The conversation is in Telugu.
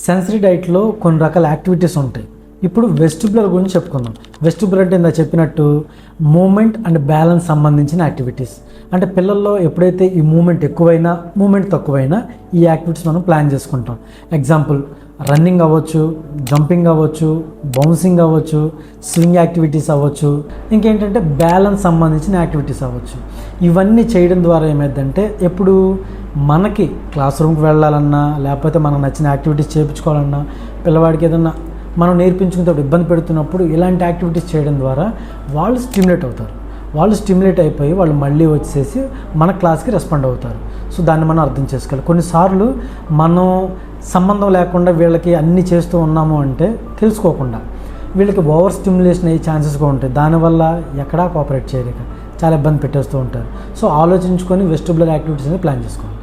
సెన్సరీ డైట్లో కొన్ని రకాల యాక్టివిటీస్ ఉంటాయి. ఇప్పుడు వెస్టిబులర్ గురించి చెప్పుకుందాం. వెస్టిబులర్ అంటే ఇందా చెప్పినట్టు మూమెంట్ అండ్ బ్యాలెన్స్ సంబంధించిన యాక్టివిటీస్. అంటే పిల్లల్లో ఎప్పుడైతే ఈ మూమెంట్ ఎక్కువైనా మూమెంట్ తక్కువైనా ఈ యాక్టివిటీస్ మనం ప్లాన్ చేసుకుంటాం. ఎగ్జాంపుల్ రన్నింగ్ అవ్వచ్చు, జంపింగ్ అవ్వచ్చు, బౌన్సింగ్ అవ్వచ్చు, స్వింగ్ యాక్టివిటీస్ అవ్వచ్చు, ఇంకేంటంటే బ్యాలెన్స్ సంబంధించిన యాక్టివిటీస్ అవ్వచ్చు. ఇవన్నీ చేయడం ద్వారా ఏమైందంటే ఎప్పుడు మనకి క్లాస్ రూమ్కి వెళ్ళాలన్నా లేకపోతే మనకు నచ్చిన యాక్టివిటీస్ చేయించుకోవాలన్నా పిల్లవాడికి ఏదన్నా మనం నేర్పించుకునేటప్పుడు ఇబ్బంది పెడుతున్నప్పుడు ఇలాంటి యాక్టివిటీస్ చేయడం ద్వారా వాళ్ళు స్టిమ్యులేట్ అవుతారు. వాళ్ళు స్టిమ్యులేట్ అయిపోయి వాళ్ళు మళ్ళీ వచ్చేసి మన క్లాస్కి రెస్పాండ్ అవుతారు. సో దాన్ని మనం అర్థం చేసుకోవాలి. కొన్నిసార్లు మనం సంబంధం లేకుండా వీళ్ళకి అన్నీ చేస్తూ ఉన్నాము అంటే తెలుసుకోకుండా వీళ్ళకి ఓవర్ స్టిమ్యులేషన్ అయ్యే ఛాన్సెస్గా ఉంటాయి. దానివల్ల ఎక్కడా కోఆపరేట్ చేయలేక చాలా ఇబ్బంది పెట్టేస్తూ ఉంటారు. సో ఆలోచించుకొని వెస్టిబులర్ యాక్టివిటీస్ అనేది ప్లాన్ చేసుకోవాలి.